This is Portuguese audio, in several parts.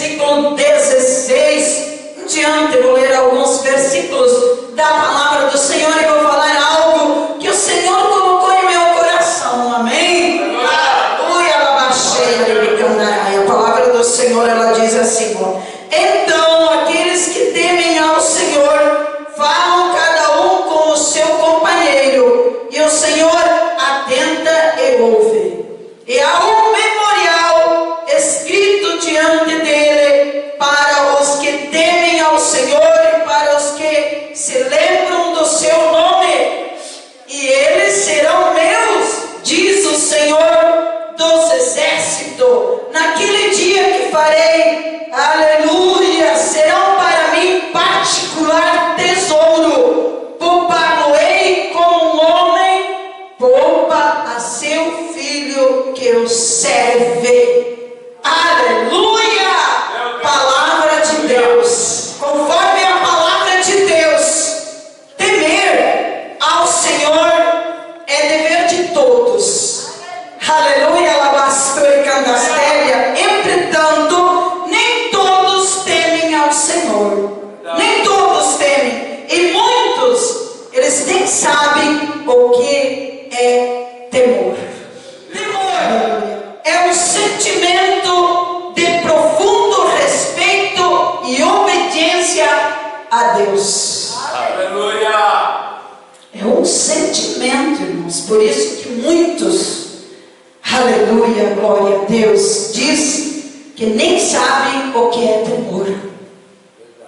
versículo 16 em diante. Eu vou ler alguns versículos da palavra do Senhor e vou falar algo que o Senhor colocou em meu coração. Amém? Aleluia, a palavra do Senhor, ela diz assim: então aqueles que temem ao Senhor falam cada um com o seu companheiro, e o Senhor atenta e ouve. E há um memorial escrito diante dele para os que temem ao Senhor e para os que se lembram do seu nome. E eles serão meus, diz o Senhor dos exércitos. Naquele dia que farei, aleluia, serão para mim particular tesouro. Poupar-lo-ei como um homem poupa a seu filho que o serve. Aleluia! Palavra de Deus. Conforme a palavra de Deus, temer ao Senhor é dever de todos. Aleluia! Entretanto, nem todos temem ao Senhor. Nem todos temem. E muitos, eles nem sabem o que é temor. Temor é um sentimento de profundo respeito e obediência a Deus. Aleluia! É um sentimento, irmãos. Por isso que muitos, aleluia, glória a Deus, diz que nem sabem o que é temor.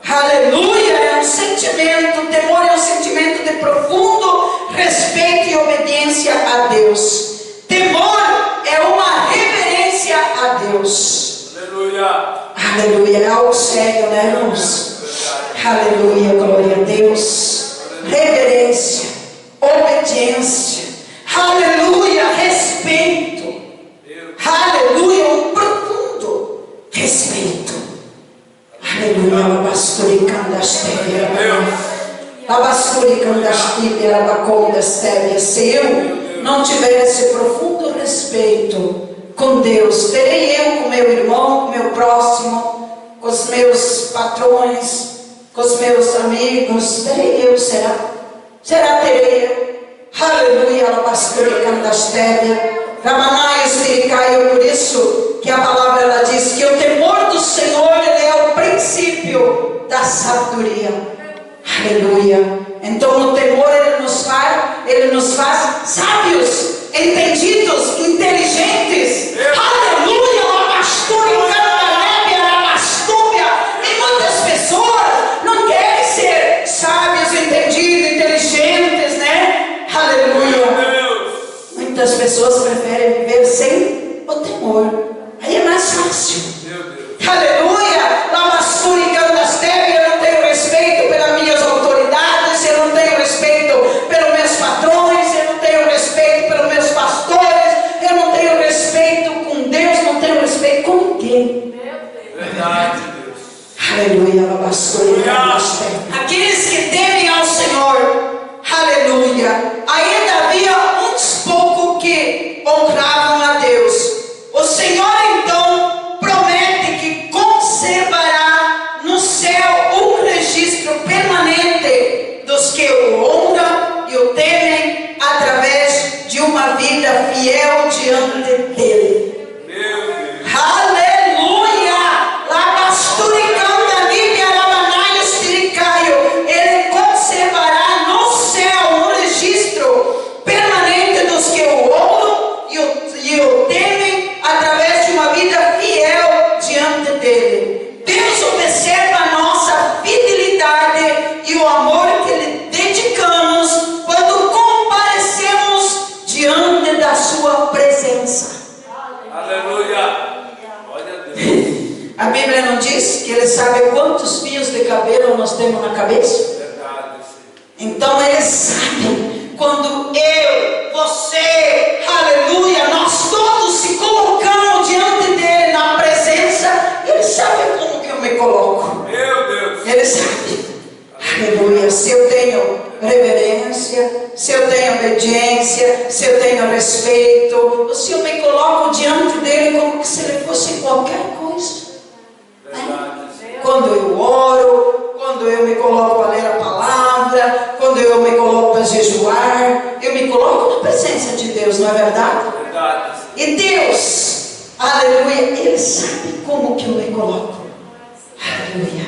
Aleluia, é um sentimento, temor é um sentimento de profundo respeito e obediência a Deus. Temor é uma reverência a Deus. Aleluia! Aleluia, é algo sério, né, irmãos? Aleluia, glória a Deus. Reverência, obediência, aleluia, respeito. Aleluia, um profundo respeito. Aleluia, se eu não tiver esse profundo respeito com Deus, terei eu com meu irmão, com meu próximo, com os meus patrões, com os meus amigos, terei eu, será? Terei eu. Aleluia, por isso que a palavra ela diz que o temor do Senhor ele é o princípio da sabedoria. Aleluia. Então o temor ele nos faz sábios, entendidos, inteligentes. Aleluia, e muitas pessoas não querem ser sábios, entendidos, inteligentes, né? Aleluia. Muitas pessoas preferem viver sem o temor. Aí é mais fácil. Aleluia. Eu não tenho respeito pelas minhas autoridades, eu não tenho respeito pelos meus patrões, eu não tenho respeito pelos meus pastores, eu não tenho respeito com Deus, não tenho respeito com ninguém. Verdade, Deus. Aleluia. Aqueles que temem ao Senhor, aleluia. Ainda havia uns poucos que honravam a Deus. O Senhor então promete que conservará no céu um registro permanente dos que o honram e o temem através de uma vida fiel diante dele. Aleluia! Ele conservará no céu um registro permanente dos que o honram e o temem através de uma vida fiel diante dele. Deus observa a nossa fidelidade e o amor que lhe dedicamos quando comparecemos diante da sua presença. Aleluia! Glória a Deus. A Bíblia não diz que ele sabe quantos fios de cabelo nós temos na cabeça? Verdade, Então ele sabe quando eu, você, aleluia, nós todos se colocamos diante dele na presença, ele sabe como que eu me coloco. meu Deus. Ele sabe. Aleluia. Se eu tenho reverência, se eu tenho obediência, se eu tenho respeito, ou se eu me coloco diante dele como se ele fosse qualquer coisa. Verdade. quando eu oro, quando eu me coloco para ler a palavra, quando eu me coloco para jejuar, eu me coloco na presença de Deus, não é verdade? Verdade. E Deus, aleluia, Ele sabe como que eu me coloco. Aleluia.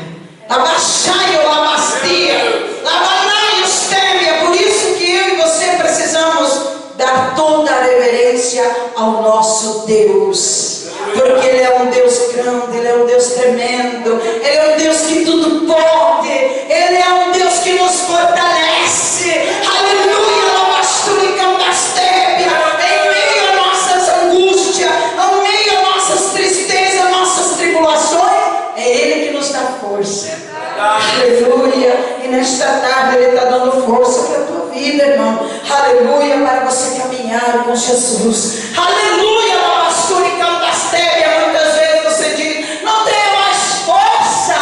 Labaxai ou labastia, labanai os teme. Por isso que eu e você precisamos dar toda a reverência ao nosso Deus. Porque Ele é um Deus grande, Ele é um Deus tremendo, Ele é um Deus que tudo pode, Ele é um Deus que nos fortalece. Aleluia, labasturicam das tébia, em meio a nossas angústias, em meio a nossas tristezas, nossas tribulações, é Ele que nos dá força. Aleluia. E nesta tarde Ele está dando força para a tua vida, irmão. Aleluia, para você caminhar com Jesus. Aleluia, labasturicam das tébia. Muitas vezes você diz, não tenho mais força,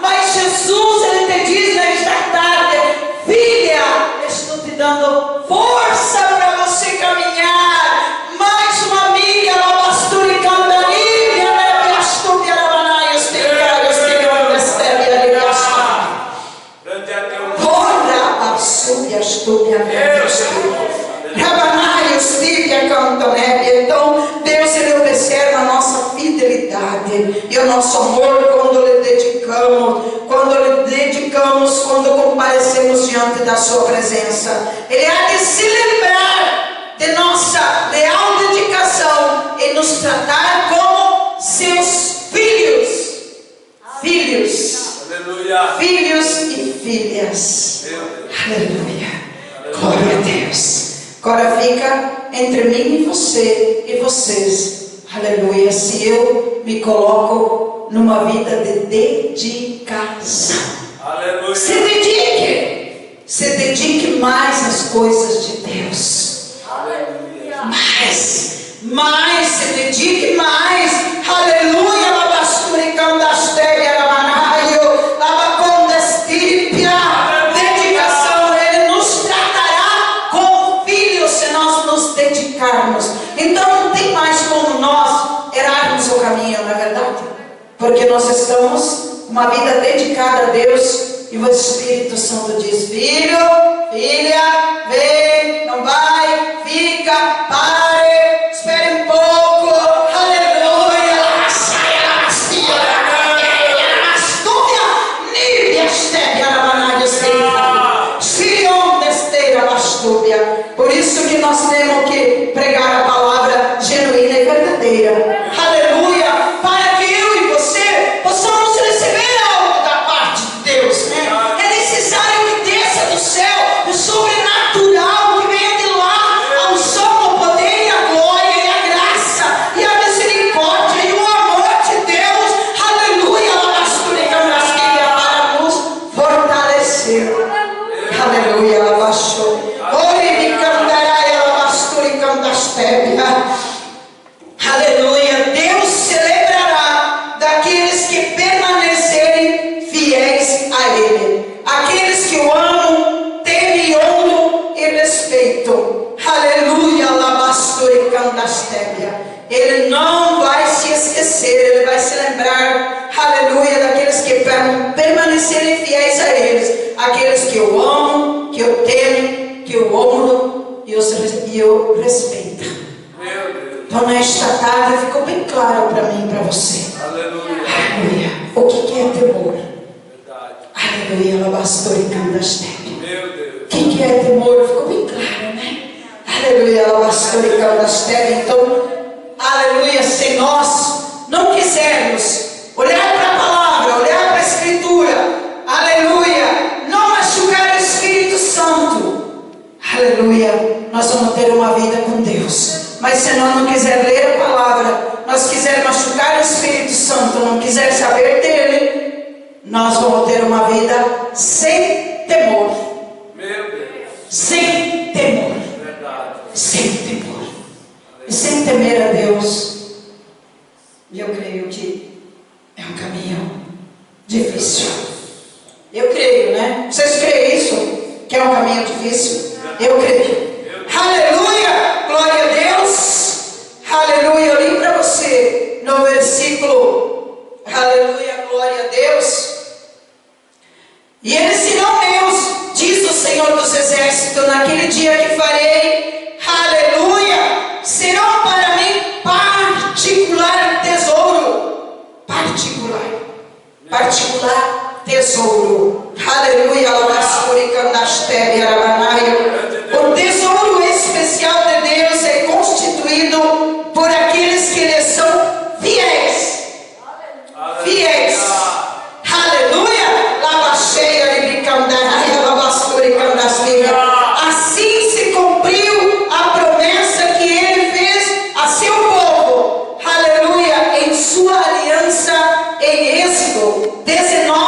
mas Jesus, Ele te diz nesta tarde, filha, estou te dando força para você caminhar. Mais uma amiga, labasturicam da Lívia, né? Biastúbia, labanai, os tencários, teondas, tébia, ligação. Grande é teu Porra, absúbia, astúbia, rabanai, os tibia, cantonébia. Então, Deus, Ele observa a nossa fidelidade e o nosso amor quando lhe dedicamos, quando comparecemos diante da sua presença. Ele há de se lembrar de nossa leal dedicação e nos tratar como seus filhos. Filhos. Aleluia. Filhos e filhas. Meu Deus. Aleluia. Glória a Deus. Agora fica entre mim e você e vocês. Aleluia. Se eu me coloco numa vida de dedicação. Aleluia. Se dedique mais às coisas de Deus. Aleluia. Mais, se dedique mais. Aleluia. Labasturicam das teias, labanaio, labacom das típia. Dedicação, Ele nos tratará como filhos se nós nos dedicarmos. Então não tem mais como nós errarmos o caminho, não é verdade? Porque nós estamos uma vida dedicada a Deus. E o Espírito Santo diz, filho, filha, vem, não vai, fica, pare, espere um pouco, aleluia, por isso que nós temos que pregar a palavra genuína e verdadeira, aleluia, para que eu e você possamos receber algo da parte de Deus, né? É necessário que desça do céu o sobrenatural que venha de lá, a unção, o poder e a glória e a graça e a misericórdia e o amor de Deus, aleluia, para nos fortalecer, aleluia, lavachou. Aleluia, Deus se lembrará daqueles que permanecerem fiéis a Ele, aqueles que o amam, temem, honram e respeitam. Aleluia, Ele não vai se esquecer, Ele vai se lembrar, aleluia, daqueles que permanecerem fiéis a eles, aqueles que o amam, que o temem, que o honram e o respeitam. Então nesta tarde ficou bem claro para mim e para você. Aleluia. Aleluia. O que é temor? Verdade. Aleluia. Labastoricam das tebe. Meu Deus. O que é temor? Ficou bem claro, né? Aleluia. Labastoricam das tebe. Então, aleluia. Se nós não quisermos olhar para a palavra, olhar para a Escritura, aleluia, não machucar o Espírito Santo, aleluia, nós vamos ter uma vida com Deus. Mas se nós não quiser ler a palavra, nós quiser machucar o Espírito Santo, não quiser saber dele, nós vamos ter uma vida sem temor. Meu Deus. Sem temor. Verdade. Sem temor. E sem temer a Deus. E eu creio que é um caminho difícil. Eu creio, né? Vocês creem isso? Que é um caminho difícil? Eu creio. Aleluia! Glória a Deus! Aleluia! Eu li para você no versículo, aleluia, glória a Deus. E eles serão meus, diz o Senhor dos Exércitos, naquele dia que farei, aleluia, serão para mim particular tesouro, particular tesouro, aleluia, o tesouro especial de Deus é constituído por aqueles que lhe são fiéis, fiéis, aleluia, assim se cumpriu a promessa que ele fez a seu povo, aleluia, em sua aliança em Êxodo 19,